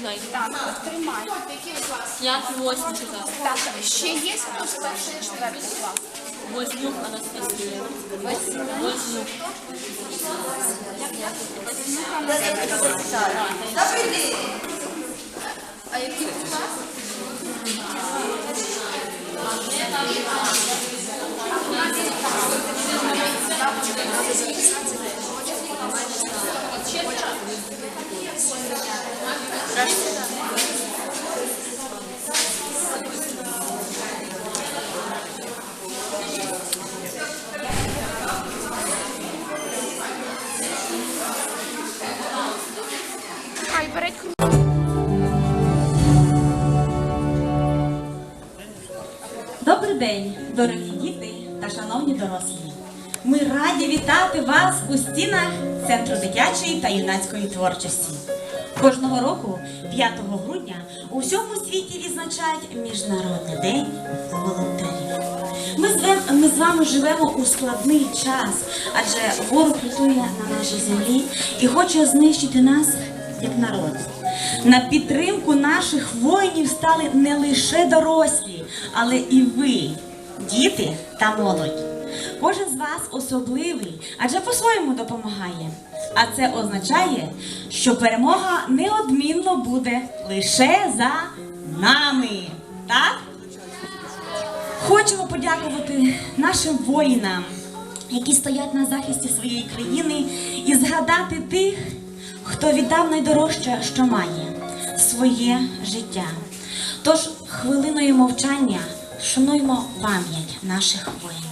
знаю. Так, тримай. Я 8 читав. Так, ще є хтось перший, четвертий клас? Вознюк Анастасія. Вознюк. А який клас? Хай береть. Добрий день, дорогі діти та шановні дорослі. Ми раді вітати вас у стінах Центру дитячої та юнацької творчості. Кожного року, 5 грудня, у всьому світі відзначають Міжнародний день волонтерів. Ми з вами живемо у складний час, адже ворог лютує на нашій землі і хоче знищити нас як народ. На підтримку наших воїнів стали не лише дорослі, але і ви, діти та молодь. Кожен з вас особливий, адже по-своєму допомагає. А це означає, що перемога неодмінно буде лише за нами. Так? Хочемо подякувати нашим воїнам, які стоять на захисті своєї країни, і згадати тих, хто віддав найдорожче, що має – своє життя. Тож хвилиною мовчання шануймо пам'ять наших воїнів.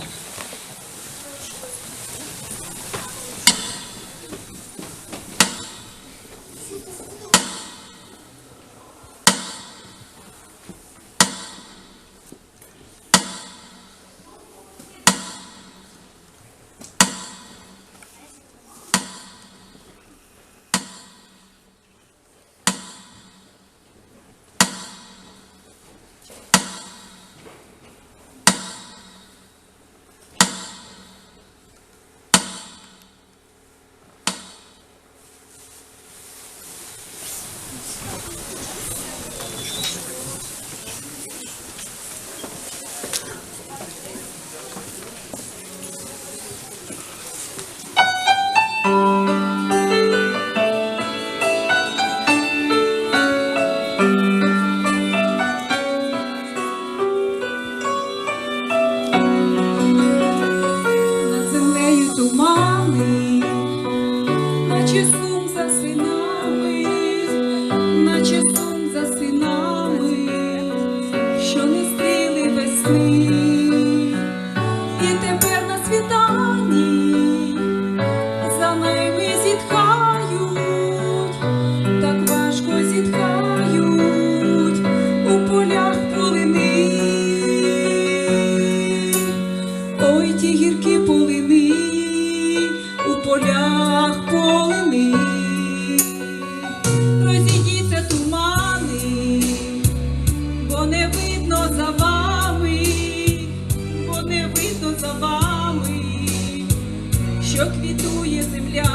Що квітує земля,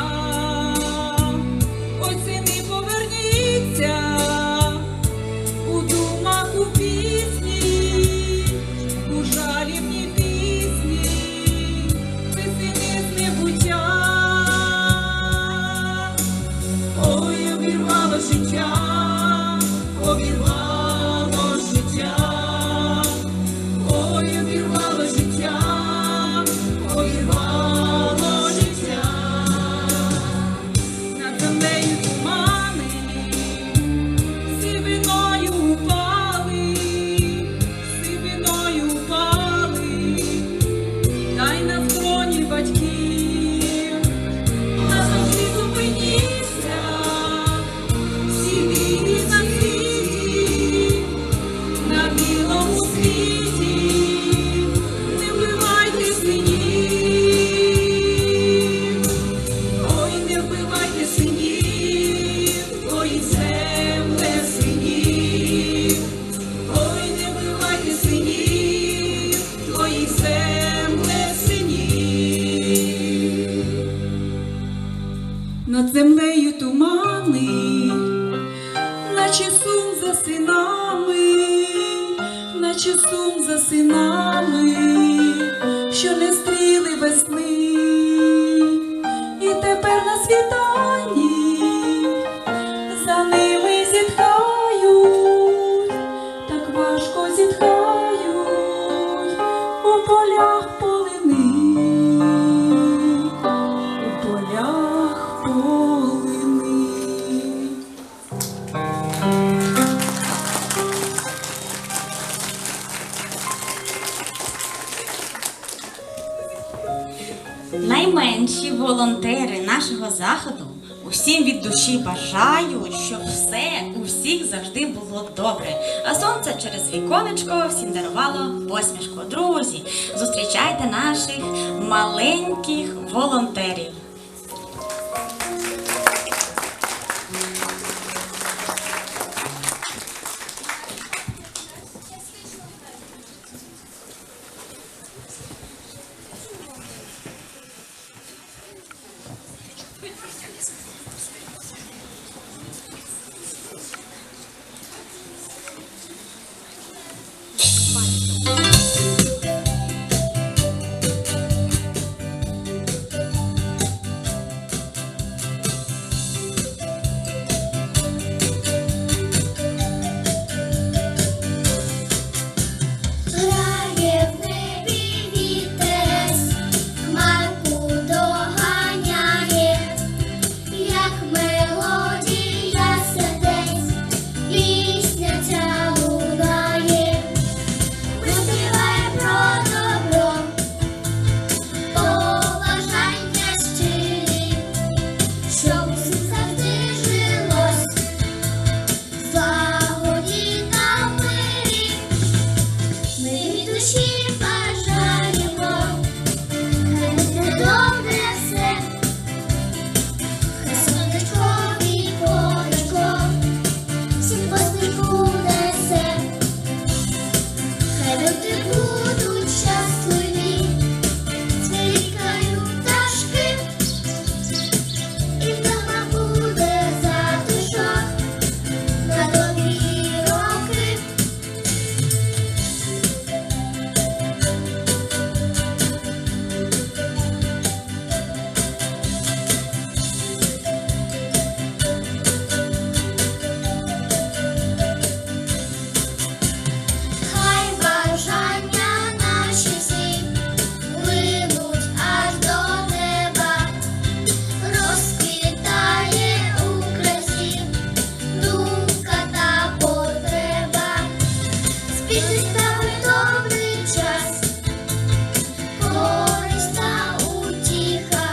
осени поверніться, у думах у пісні, у жалібній пісні, весени з небуття. Ой, обірвало життя, обірвало життя, ой, обірвало життя, обірвало. Над землею тумани, наче синами, наче сум за синами, що не стріли весни, і тепер на світанні за ними зітхають, так важко зітхають у полях полини, у полях полини. Найменші волонтери нашого заходу усім від душі бажають, щоб все у всіх завжди було добре. А сонце через віконечко всім дарувало посмішку. Друзі, зустрічайте наших маленьких волонтерів. Грає в небі вітерець, хмарку доганяє, як мелодія сердець, пісня ця лунає. Ми співаємо про добро, побажання щирі, щоб усім завжди жилось, в злагоді та мирі. Ми від душі бажаємо, хай буде добре все, хай сонечко віконечко всім посмішку несе, хай люди будуть щасливі, цвірікають пташки, і вдома буде затишок на довгі роки. Хай бажання наші всі линуть аж до неба, розквітає у красі думка та потреба, спільний справи добрий час, користь та утіха,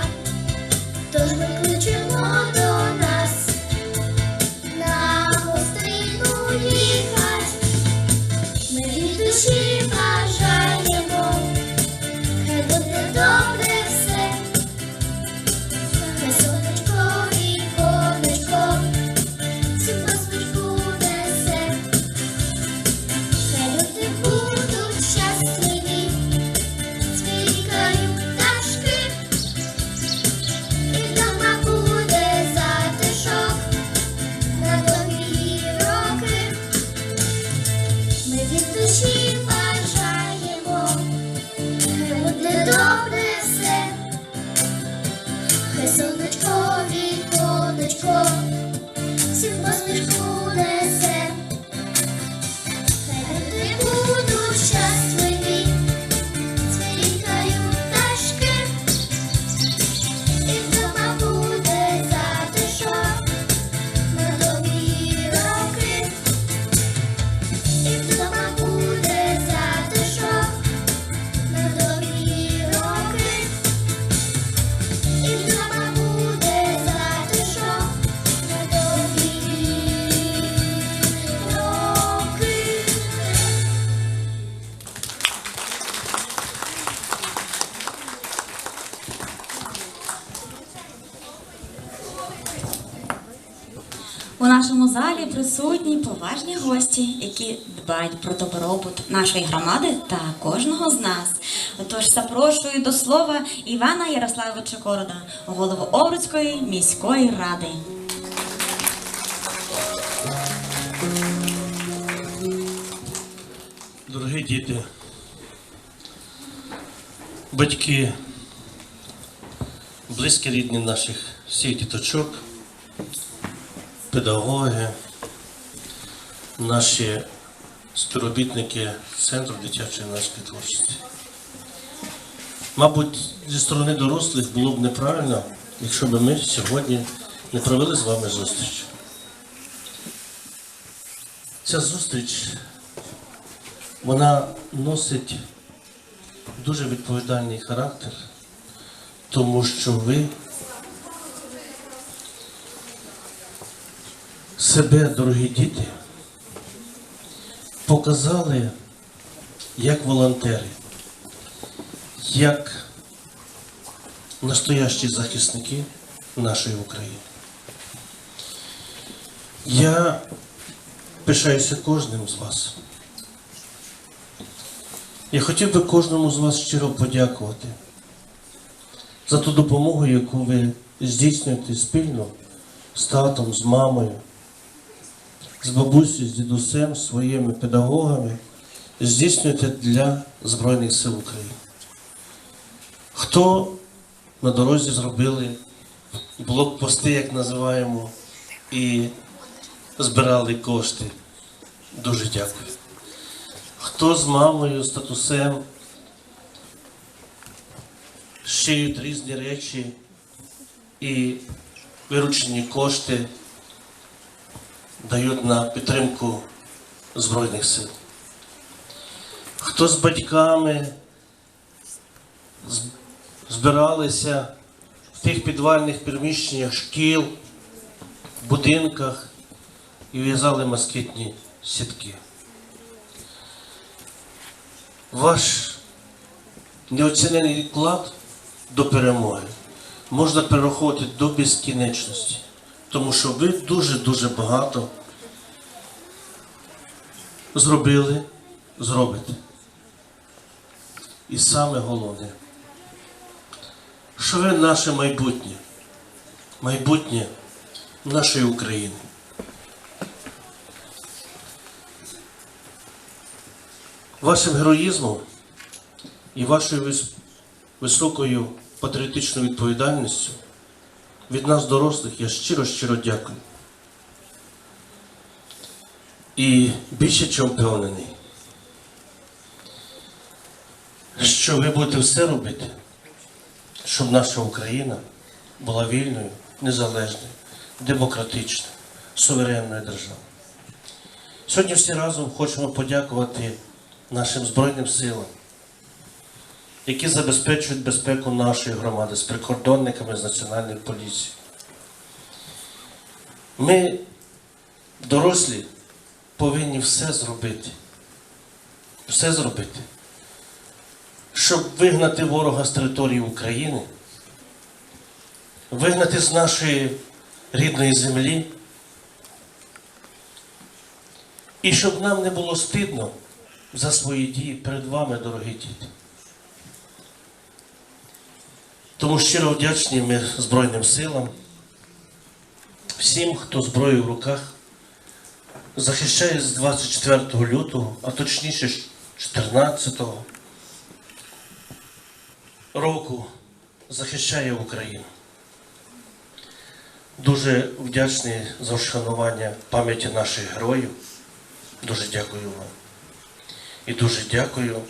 тож ми кличемо до нас на гостину їхать. Ми від душі бажаємо, хай буде добре все, хай сонечко віконечко всім посмішку несе, хай люди будуть щасливі, цвірікають пташки, і вдома буде затишок на довгі роки. Ми від душі бажаємо, хай буде добре все, хай сонечко віконечко всім посмішку несе, хай люди будуть щасливі, цвірікають пташки, і вдома буде затишок на довгі роки. І вдома буде затишок на довгі роки. І вдома буде затишок на довгі роки. У нашому залі присутні поважні гості, які дбають про добробут нашої громади та кожного з нас. Отож, запрошую до слова Івана Ярославовича Корода, голову Овруцької міської ради. діти, батьки, близькі рідні наших всіх діточок, педагоги, наші співробітники Центру дитячої юнацької творчості. Мабуть, зі сторони дорослих було б неправильно, якщо б ми сьогодні не провели з вами зустріч. Ця зустріч, вона носить дуже відповідальний характер, тому що ви себе, дорогі діти, показали як волонтери, як настоящі захисники нашої України. Я пишаюся кожним з вас. Я хотів би кожному з вас щиро подякувати за ту допомогу, яку ви здійснюєте спільно з татом, з мамою, з бабусею, з дідусем, своїми педагогами, здійснюєте для Збройних сил України. Хто на дорозі зробили блокпости, як називаємо, і збирали кошти, дуже дякую. Хто з мамою, з татусем шиють різні речі і виручені кошти дають на підтримку Збройних сил. Хто з батьками збиралися в тих підвальних приміщеннях шкіл, будинках і в'язали москітні сітки. Ваш неоцінений вклад до перемоги можна перераховувати до безкінечності, тому що ви дуже-дуже багато зробили, зробите. І саме головне, що ви наше майбутнє, майбутнє нашої України. Вашим героїзмом і вашою високою патріотичною відповідальністю від нас, дорослих, я щиро-щиро дякую. І більше чим впевнений, що ви будете все робити, щоб наша Україна була вільною, незалежною, демократичною, суверенною державою. Сьогодні всі разом хочемо подякувати нашим Збройним силам, які забезпечують безпеку нашої громади з прикордонниками, з Національної поліції. Ми, дорослі, повинні все зробити, щоб вигнати ворога з території України, вигнати з нашої рідної землі, і щоб нам не було стидно за свої дії перед вами, дорогі діти. Тому щиро вдячні ми Збройним силам, всім, хто зброєю в руках захищає з 24 лютого, а точніше 14 року захищає Україну. Дуже вдячний за вшанування пам'яті наших героїв. Дуже дякую вам. І дуже дякую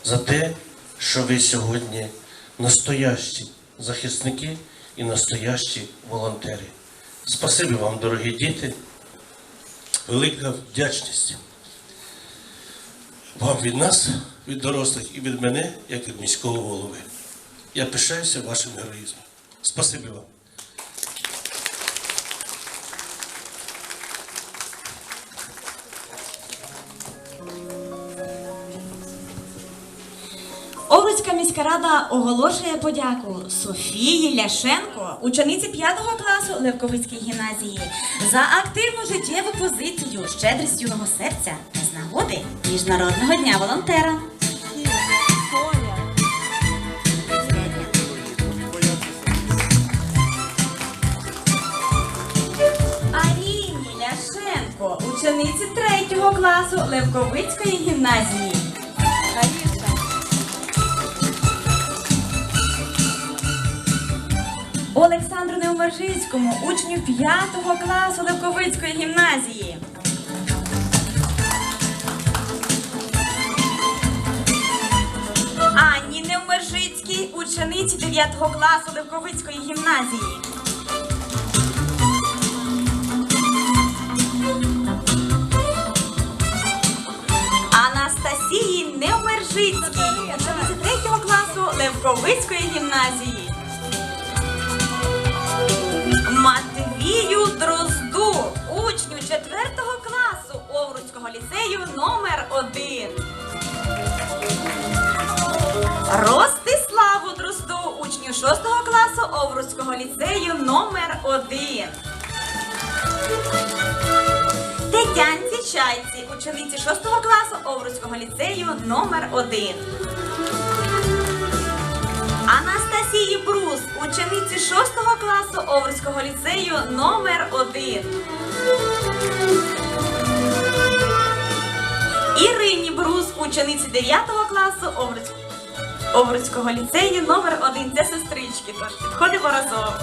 за те, що ви сьогодні настоящі захисники і настоящі волонтери. Спасибі вам, дорогі діти. Велика вдячність вам від нас, від дорослих і від мене, як від міського голови. Я пишаюся вашим героїзмом. Спасибі вам. Овруцька міська рада оголошує подяку Софії Ляшенко, учениці 5 класу Левковицької гімназії, за активну життєву позицію, щедрість юного серця та з нагоди Міжнародного дня волонтера. Аріні Ляшенко, учениці учениці 3 класу Левковицької гімназії. Олександру Невмержицькому, учню 5 класу Левковицької гімназії. Анні Невмержицькій, учениці 9 класу Левковицької гімназії. Анастасії Невмержицькій, учениці 3 класу Левковицької гімназії. Матвію Дрозду, учню 4 класу Овруцького ліцею номер 1. Ростиславу Дрозду, учню 6 класу Овруцького ліцею номер 1. Тетянці Чайці, учениці 6 класу Овруцького ліцею номер 1. Анастасії Брус, учениці 6 класу Овруцького ліцею номер 1. Ірині Брус, учениці 9 класу Овруцького ліцею номер 1. Це сестрички, тож підходимо разом.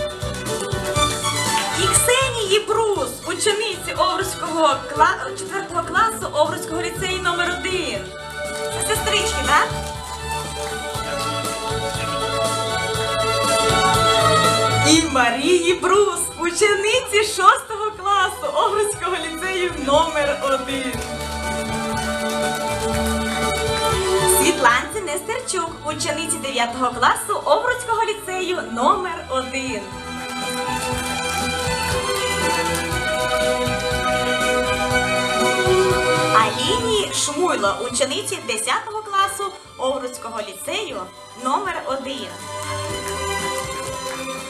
І Ксенії Брус, учениці 4 класу Овруцького ліцею номер 1. Це сестрички, так? І Марії Брус, учениці 6 класу Овруцького ліцею номер 1. Світланці Нестерчук, учениці 9 класу Овруцького ліцею номер 1. Аліні Шмуйло, учениці 10 класу Овруцького ліцею номер 1.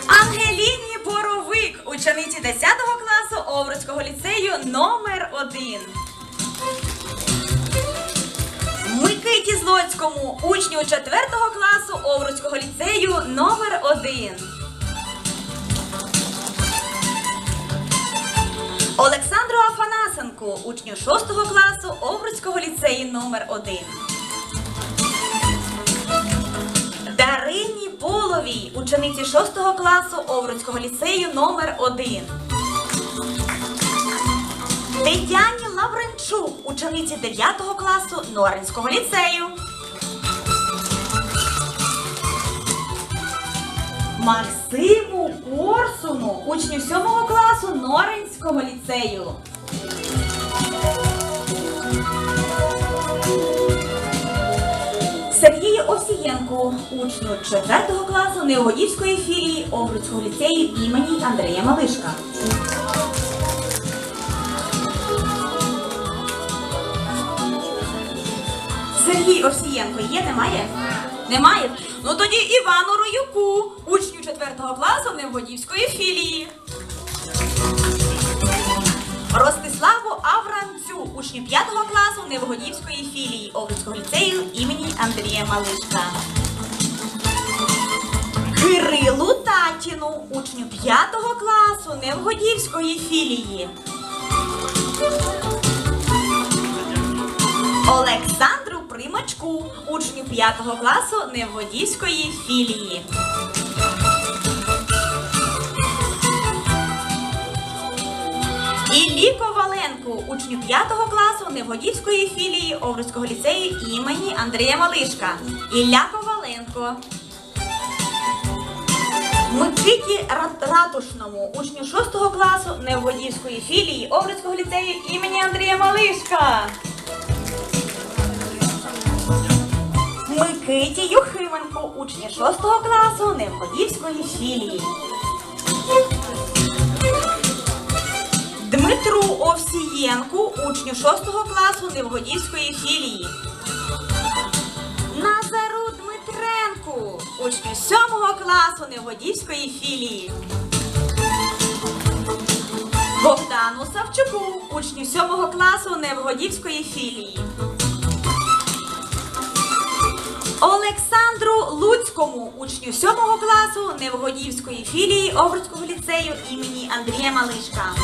Ангеліні Боровик, учениці 10 класу Овруцького ліцею номер 1. Микиті Злоцькому, учню 4 класу Овруцького ліцею номер 1. Олександру Афанасенку, учню 6 класу Овруцького ліцею номер 1. Дарині Половій, учениці 6 класу Овруцького ліцею номер 1. Тетяні Лавренчук, учениці 9 класу Норинського ліцею. Максиму Корсуну, учню 7 класу Норинського ліцею. Сергію Овсієнку, учню 4 класу Неогодівської філії Овруцького ліцею імені Андрія Малишка. Сергій Овсієнко є, немає? Немає? Ну тоді Івану Роюку, учню 4 класу Невгодівської філії. Ростиславу Аврамцю, учню 5 класу Невгодівської філії Овруцького ліцею імені Андрія Малишка. Кирилу Татіну, учню 5 класу Невгодівської філії. Олександру Примачку, учню 5 класу Невгодівської філії. Іллі Коваленку, учню 5 класу Невгодівської філії Овруцького ліцею імені Андрія Малишка. Ілля Коваленко. Микиті Ратушному, учню 6 класу Невгодівської філії Овруцького ліцею імені Андрія Малишка. Микиті Юхименку, учні 6 класу Невгодівської філії. Дмитру Овсієнку, учню 6 класу Невгодівської філії. Назару Дмитренку, учню 7 класу Невгодівської філії. Богдану Савчуку, учню 7 класу Невгодівської філії. Олександру Луцькому, учню 7 класу Невгодівської філії Овруцького ліцею імені Андрія Малишка.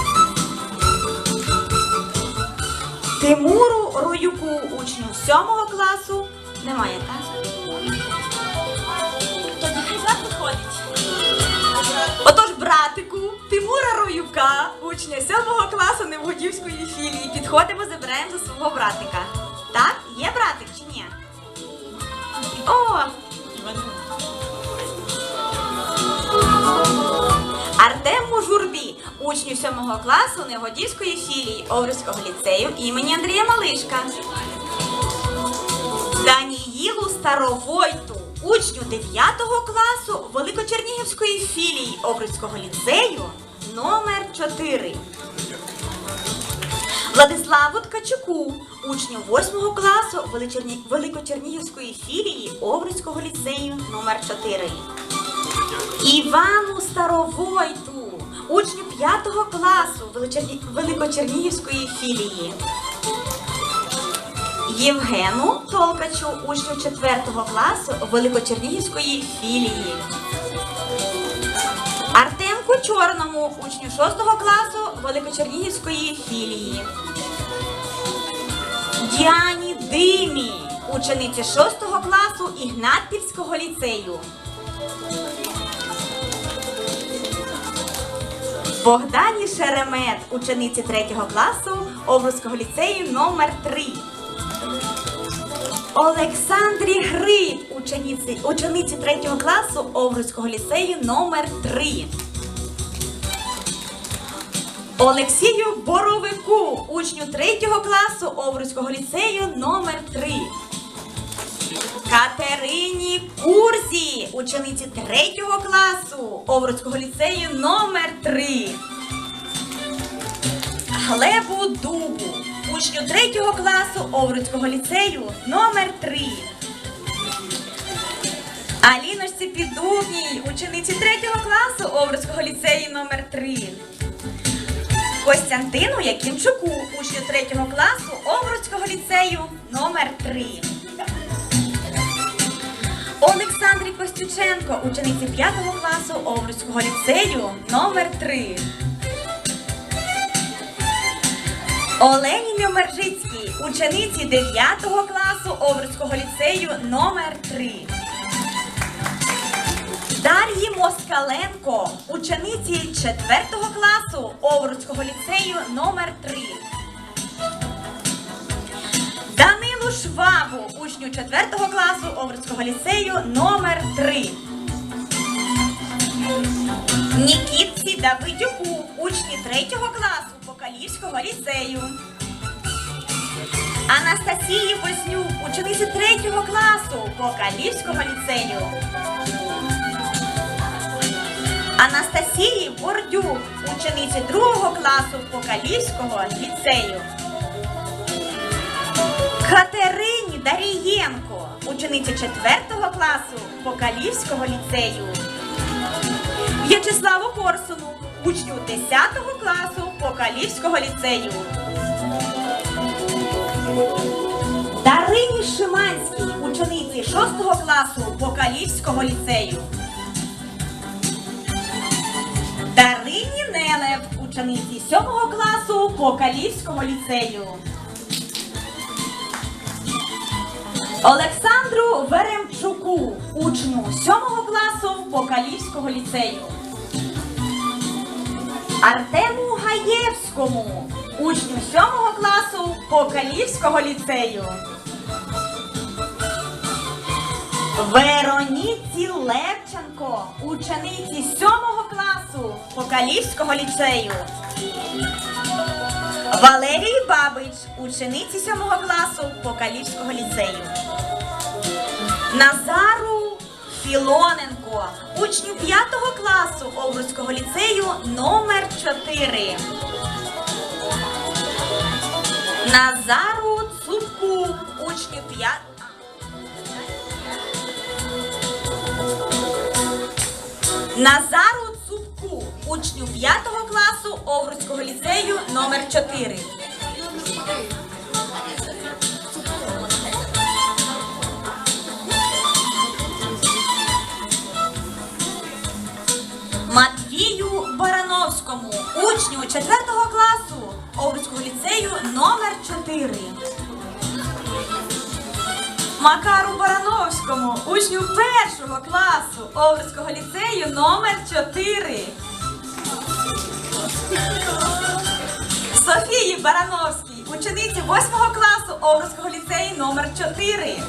Тимуру Роюку, учню 7 класу. Немає, так? Тоді хай брат виходить. Отож, братику, Тимура Роюка, учня 7 класу Невгодівської філії. Підходимо, забираємо за свого братика. Так? Є братик чи ні? О! Артему Журбі, учню 7 класу Невгодівської філії Овруцького ліцею імені Андрія Малишка. Даніїлу Старовойту, учню 9 класу Великочернігівської філії Овруцького ліцею номер 4. Владиславу Ткачуку, учню 8 класу Великочернігівської філії Овруцького ліцею номер 4. Івану Старовойту, учню 5 класу Великочернігівської філії. Євгену Толкачу, учню 4 класу Великочернігівської філії. Артемку Чорному, учню 6 класу Великочернігівської філії. Діані Димі, учениці 6 класу Ігнатівського ліцею. Богдані Шеремет, учениці 3 класу Овруцького ліцею номер 3. Олександрі Гриб, учениці 3 класу Овруцького ліцею номер 3. Олексію Боровику, учню 3 класу Овруцького ліцею номер 3. Катерині Курзі, учениці 3 класу Овруцького ліцею номер 3. Глебу Дубу, учню 3 класу Овруцького ліцею номер 3. Аліночці Піддубній, учениці 3 класу Овруцького ліцею номер 3. Костянтину Якимчуку, учню 3 класу Овруцького ліцею номер 3. Олександрі Костюченко, учениці 5 класу Овруцького ліцею номер 3. Олені Мержицькій, учениці 9 класу Овруцького ліцею номер 3. Дар'ї Москаленко, учениці 4 класу Овруцького ліцею номер 3. Данилу Швабу, учню 4 класу Овруцького ліцею номер 3. Нікітці Давидюку, учні 3 класу Покалівського ліцею. Анастасії Вознюк, учениці 3 класу Покалівського ліцею. Анастасії Бордюк, учениці 2 класу Покалівського ліцею. Катерині Дарієнко, учениці 4 класу Покалівського ліцею. В'ячеславу Корсуну, учню 10 класу Покалівського ліцею. Дарині Шиманській, учениці 6 класу Покалівського ліцею. Дарині Нелев, учениці 7 класу Покалівського ліцею. Олександру Веремчуку, учню 7 класу Покалівського ліцею. Артему Гаєвському, учню 7 класу Покалівського ліцею. Вероніці Левченко, учениці 7 класу Покалівського ліцею. Валерії Бабич, учениці 7 класу Покалівського ліцею. Назару Філоненко, учню 5 класу Овруцького ліцею номер 4. Назару Цупку, учню 5... Назару Цупку, учню 5 класу Овруцького ліцею номер 4. Матвію Барановському, учню 4 класу Овруцького ліцею номер 4. Макару Барановському, учню 1 класу Овруцького ліцею номер 4. Софії Барановській, учениці 8 класу Овруцького ліцею номер 4.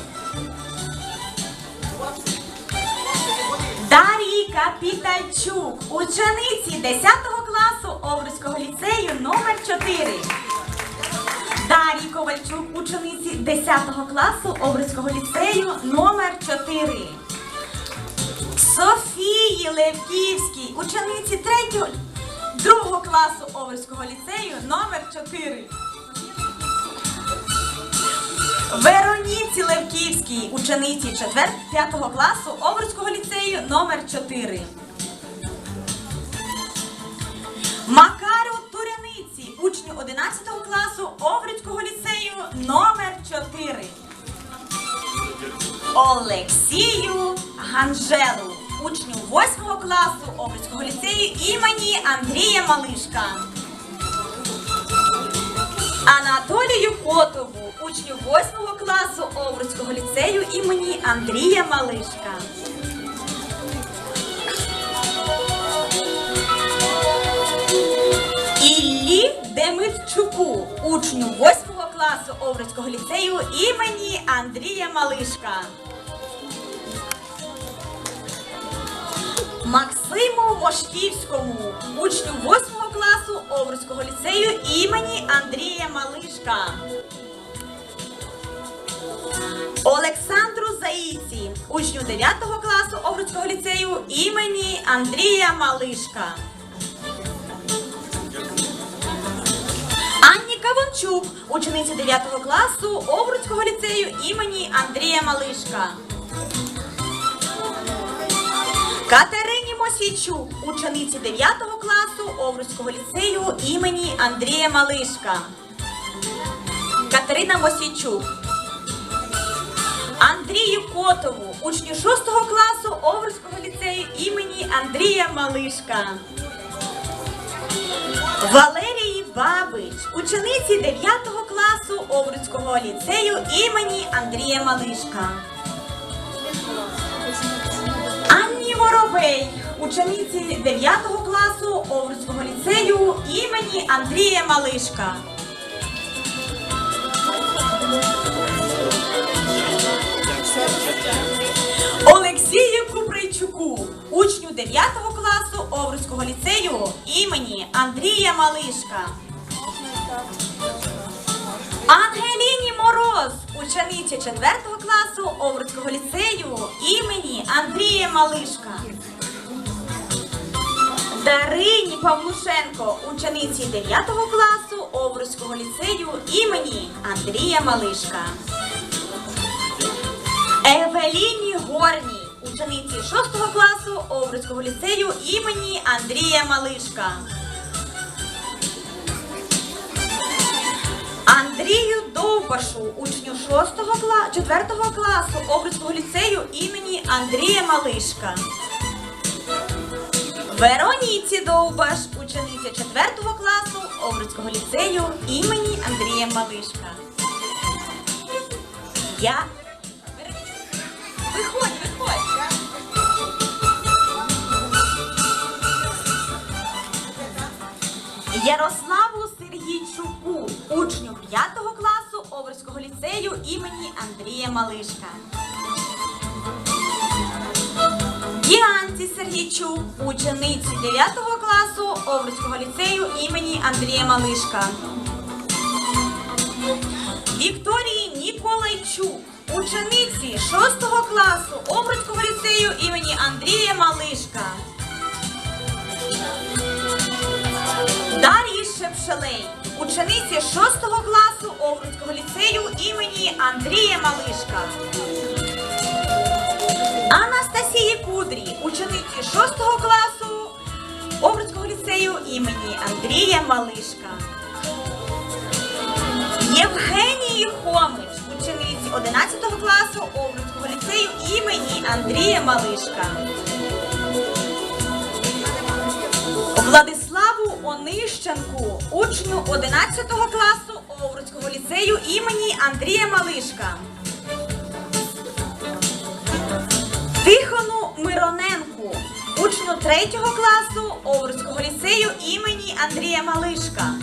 Дар'ї Капітальчук, учениці 10 класу Овруцького ліцею номер 4. Дар'ї Ковальчук, учениці 10 класу Овруцького ліцею номер 4. Софії Левківській, учениці 2 класу Овруцького ліцею номер 4. Вероніці Левківській, учениці 4-5 класу Овруцького ліцею номер 4. Макару Туряниці, учню 11 класу Овруцького ліцею номер 4. Олексію Ганжелу, учню 8 класу Овруцького ліцею імені Андрія Малишка. Анатолію Котову, учню 8 класу Овруцького ліцею імені Андрія Малишка. Іллі Демидчуку, учню 8 класу Овруцького ліцею імені Андрія Малишка. Максиму Мошківському, учню 8 класу Овруцького ліцею імені Андрія Малишка. Олександру Заїці, учню 9 класу Овруцького ліцею імені Андрія Малишка. Анні Каванчук, учениці 9 класу Овруцького ліцею імені Андрія Малишка. Катерині Мосійчук, учениці 9 класу Овруцького ліцею імені Андрія Малишка. Катерина Мосійчук. Андрію Котову, учню 6 класу Овруцького ліцею імені Андрія Малишка. Валерії Бабич, учениці 9 класу Овруцького ліцею імені Андрія Малишка. Анні Воробей, учениці 9 класу Овруцького ліцею імені Андрія Малишка. Олексію Куприйчуку, учню 9 класу Овруцького ліцею імені Андрія Малишка. Ангеліні Мороз, учениці 4 класу Овруцького ліцею імені Андрія Малишка. Дарині Павлушенко, учениці 9 класу Овруцького ліцею імені Андрія Малишка. Евеліні Горній, учениці 6 класу Овруцького ліцею імені Андрія Малишка. Андрію Довбашу, учню 4 класу Овруцького ліцею імені Андрія Малишка. Вероніці Довбаш, учениці 4 класу Овруцького ліцею імені Андрія Малишка. Виходь. Ярославу Сергійчуку, учню 5 класу Овруцького ліцею імені Андрія Малишка. Діанці Сергійчук, учениці 9 класу Овруцького ліцею імені Андрія Малишка. Вікторії Ніколайчук, учениці 6 класу Овруцького ліцею імені Андрія Малишка. Дар'ї Шепшелей, учениці 6 класу Овруцького ліцею імені Андрія Малишка. Анастасії Кудрі, учениці 6 класу Овруцького ліцею імені Андрія Малишка. Євгенії Хомич, учениці 11 класу Овруцького ліцею імені Андрія Малишка. Владиславу Онищенку, учню 11 класу Овруцького ліцею імені Андрія Малишка. Тихону Мироненку, учню 3 класу Овруцького ліцею імені Андрія Малишка.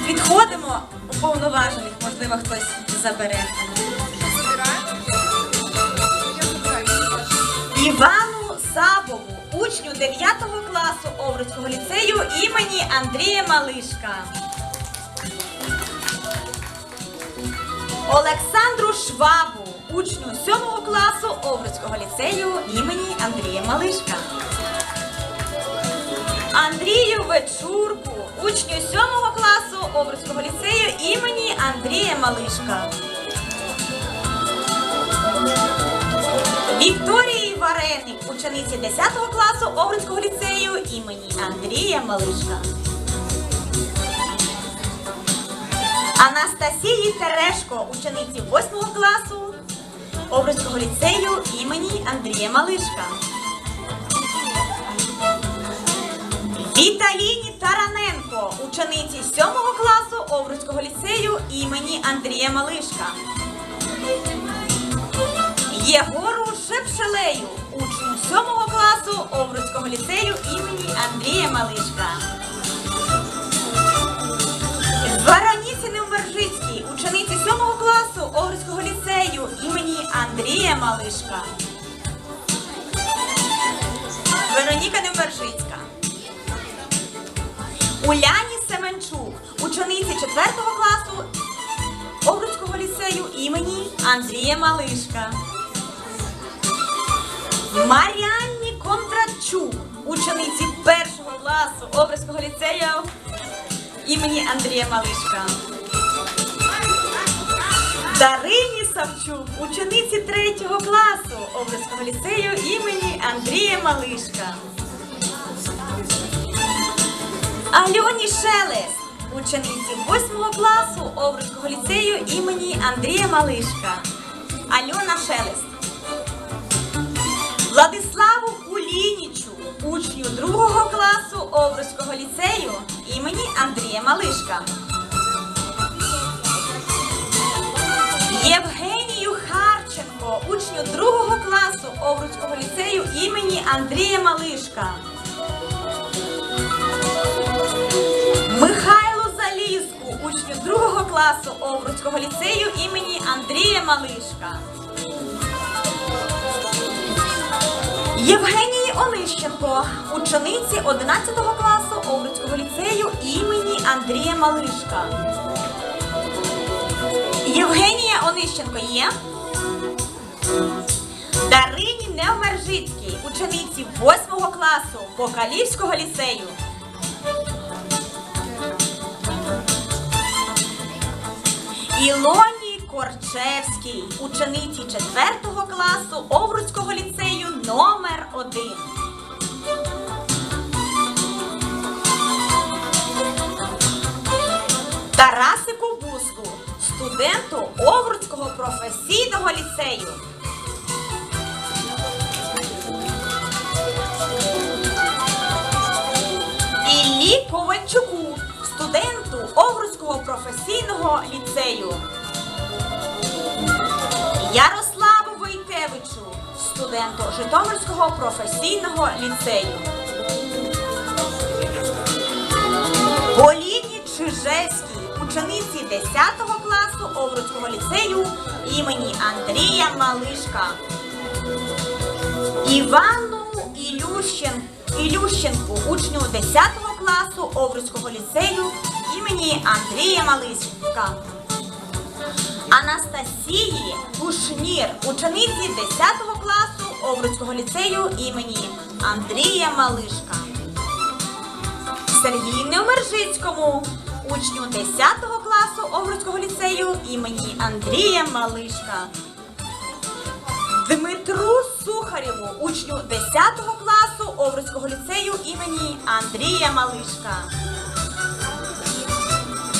Підходимо уповноважених, можливо, хтось забере. Івану Сабову, учню 9 класу Овруцького ліцею імені Андрія Малишка. Олександру Швабу, учню 7 класу Овруцького ліцею імені Андрія Малишка. Андрію Вечурку, учню 7 класу Овруцького ліцею імені Андрія Малишка. Вікторії Вареник, учениці 10 класу Овруцького ліцею імені Андрія Малишка. Анастасії Терешко, учениці 8 класу Овруцького ліцею імені Андрія Малишка. Віталіні Тараненко, учениці 7 класу Овруцького ліцею імені Андрія Малишка. Єгору Шепшелею, учню 7 класу Овруцького ліцею імені Андрія Малишка. Вероніці Невмержицькій, учениці 7 класу Овруцького ліцею імені Андрія Малишка. Вероніка Невмержицька. Уляні Семенчук, учениці 4 класу Овруцького ліцею імені Андрія Малишка. Маріанні Кондратчук, учениці 1 класу Овруцького ліцею імені Андрія Малишка. Дарині Савчук, учениці 3 класу Овруцького ліцею імені Андрія Малишка. Альоні Шелест, учениці 8 класу Овруцького ліцею імені Андрія Малишка. Альона Шелест. Владиславу Кулінічу, учню 2 класу Овруцького ліцею імені Андрія Малишка. Євгенію Харченко, учню 2 класу Овруцького ліцею імені Андрія Малишка. Михайлу Залізку, учню 2 класу Овруцького ліцею імені Андрія Малишка. Євгенії Онищенко, учениці 11 класу Овруцького ліцею імені Андрія Малишка. Євгенія Онищенко є? Дарині Невмержицькій, учениці 8 класу Покалівського ліцею. Ілоні Корчевській, учениці 4 класу Овруцького ліцею номер 1. Тарасику Буску, студенту Овруцького професійного ліцею. Іллі Ковальчуку, студенту Овруцького професійного ліцею. Ярославу Войтевичу, студенту Житомирського професійного ліцею. Поліні Чижевській, учениці 10 класу Овруцького ліцею імені Андрія Малишка. Івану Ілющенку, учню 10 класу Овруцького ліцею імені Андрія Малишка. Анастасії Кушнір, учениці 10 класу Овруцького ліцею імені Андрія Малишка. Сергію Невмержицькому, учню 10 класу Овруцького ліцею імені Андрія Малишка. Дмитру Сухарєву, учню 10 класу Овруцького ліцею імені Андрія Малишка.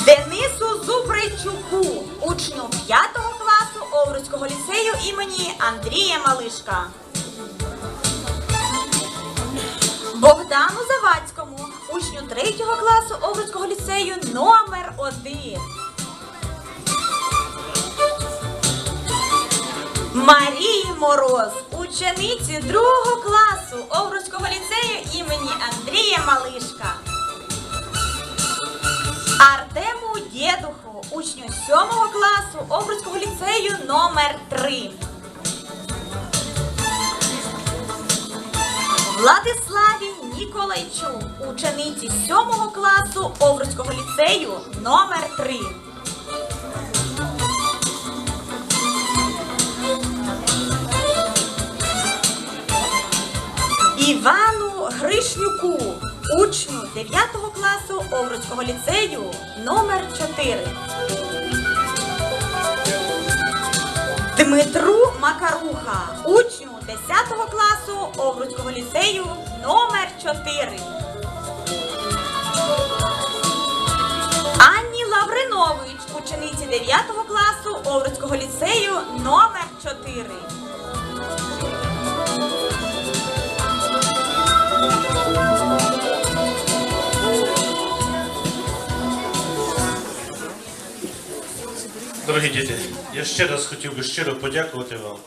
Денису Зубричуку, учню 5 класу Овруцького ліцею імені Андрія Малишка. Богдану Завадському, учню 3 класу Овруцького ліцею номер 1. Марії Мороз, учениці 2 класу Овруцького ліцею імені Андрія Малишка. Артему Дєдуху, учню 7 класу Овруцького ліцею номер 3. Владиславі Ніколайчук, учениці 7 класу Овруцького ліцею номер 3. Івану Гришнюку, учню 9 класу Овруцького ліцею номер 4. Дмитру Макаруха, учню 10 класу Овруцького ліцею номер 4. Анні Лавринович, учениці 9 класу Овруцького ліцею номер 4. Дорогі діти, я ще раз хотів би щиро подякувати вам.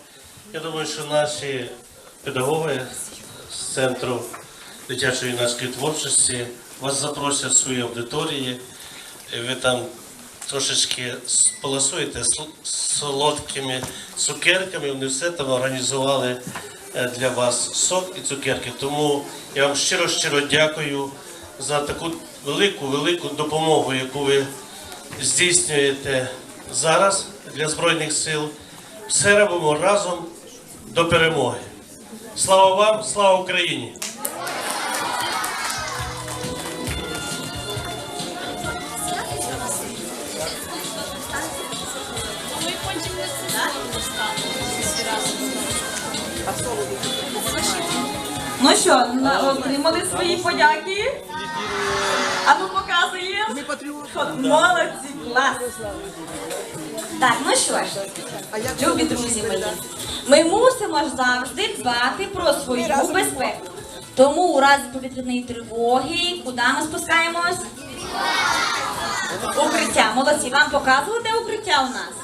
Я думаю, що наші педагоги з Центру дитячої юнацької творчості вас запросять в свої аудиторії. Ви там трошечки сполосуєте солодкими цукерками, вони все там організували для вас сок і цукерки. Тому я вам щиро дякую за таку велику допомогу, яку ви здійснюєте зараз для Збройних сил. Все робимо разом до перемоги. Слава вам, слава Україні! Ну що, отримали свої подяки? А ну показуємо. Молодці, клас. Так, ну що ж, любі друзі мої, ми мусимо ж завжди дбати про свою безпеку. Тому у разі повітряної тривоги, куди ми спускаємось? Укриття. Молодці, вам показувати укриття у нас?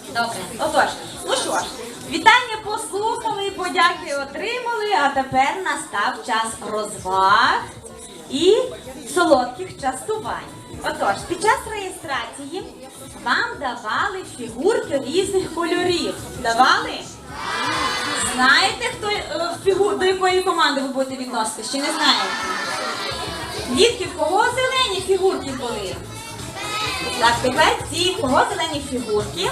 Добре, отож, ну що ж, вітання послухали, подяки отримали, а тепер настав час розваг і солодких частувань. Отож, під час реєстрації вам давали фігурки різних кольорів. Давали? Знаєте, до якої команди ви будете відносити? Ще не знаєте? Дітки, в кого зелені фігурки були? Так, тепер ці, в кого зелені фігурки,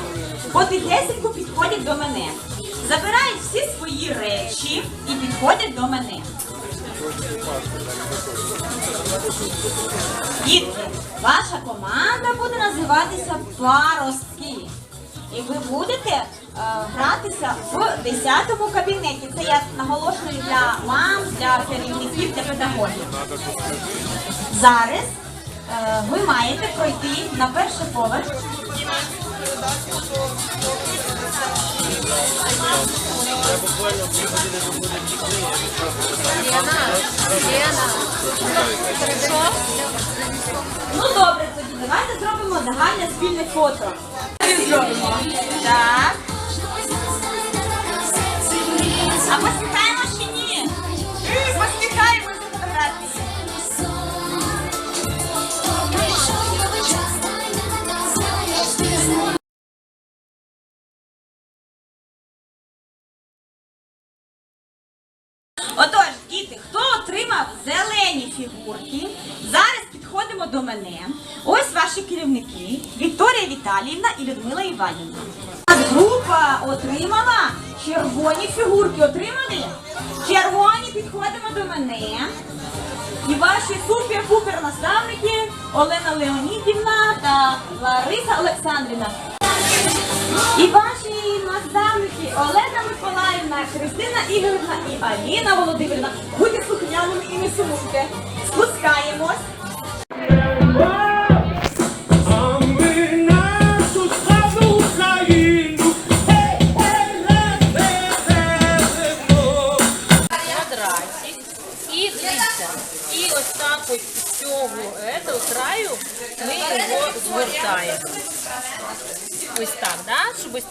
потихесенько підходять до мене. Забирають всі свої речі і підходять до мене. Дітки, ваша команда буде називатися «Паростки». І ви будете гратися в 10 кабінеті. Це я наголошую для мам, для керівників, для педагогів. Зараз ви маєте пройти на перший поверх. Ну добре, тоді давайте зробимо загальне спільне фото. Зробимо. Так. А посміхаємо чи ні? Посміхаємо за фотографії. Отож, діти, хто отримав зелені фігурки, зараз підходимо до мене. Ось ваші керівники Вікторія Віталіївна і Людмила Іванівна. Група отримала червоні фігурки. Отримали? Червоні, підходимо до мене. І ваші супер-пупер наставники Олена Леонідівна та Лариса Олександрівна. І ваші наставники Олена Миколаївна, Христина Ігорівна і Аліна Володимирівна. Будьте слухняними і не сумуйте. Спускаємось.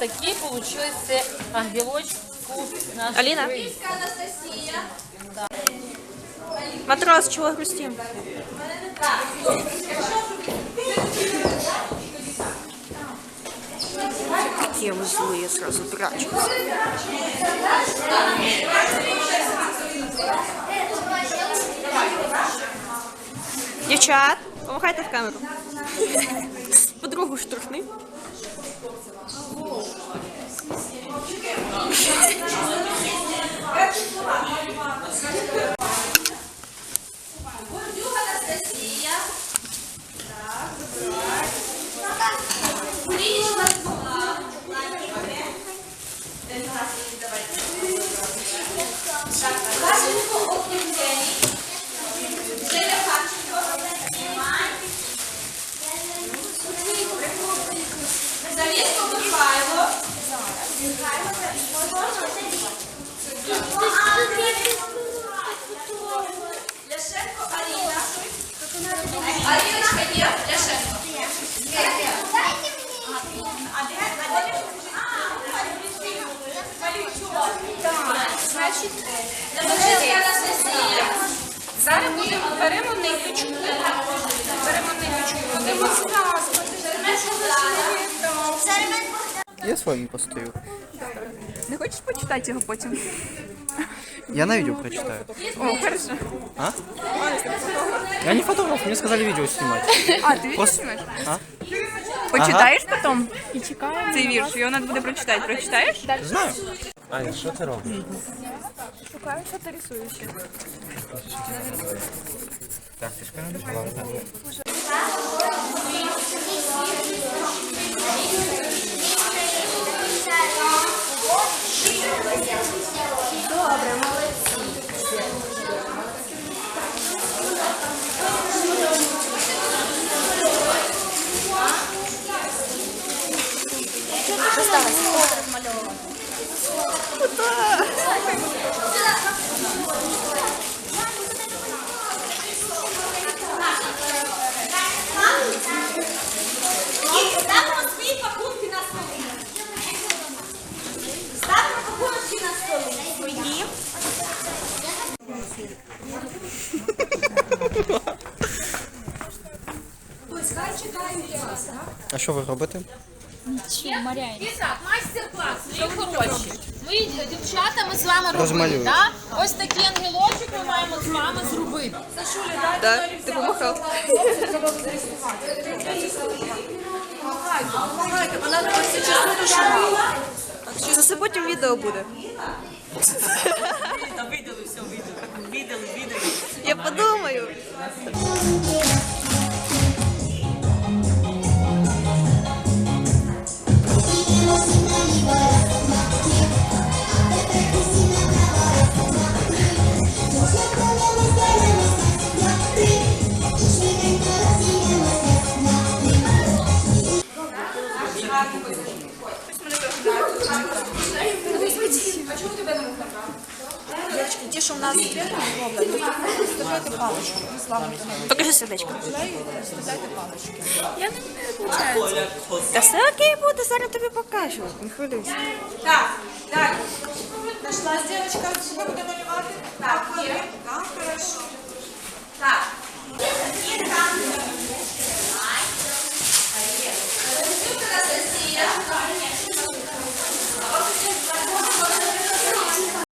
такі получили це ангелочку нашу. Аліна? Матрос, чего грустим? Какие вы злые, сразу прячутся. Дівчат, помахайте в камеру. Подругу штурхни. Зараз беремо ниточку. Будемо зв'язувати. Я своїм постою. Не хочеш почитати його потім? Я на видео прочитаю. О, хорошо. А? Я не фотограф, мне сказали видео снимать. А, ти відео Просто- знімаєш? А? Почитаєш потім? І чекаємо. Цей вірш, його треба буде прочитати. Прочитаєш? Знаю. Аня, що ти робиш? Шукаю, що ти рисуєш. Так, ти ж кажеш? Ставимо свої пакунки на столі. Ставимо пакунки на столі. Свої. А що ви робите? Так, майстер-клас, ви хороші. Ми, дівчата, ми з вами робили, Розмалюю. так? Ось такий ангелочок ми маємо з вами зробити. Так, ти помахав. Що це потім відео буде? Я подумаю. Ті, що в нас роблять, ставляйте паличку. Покажи сердечко. Я не вмію, виходить. Та все окей буде, зараз тобі покажу. Не хвилюйся. Так, далі.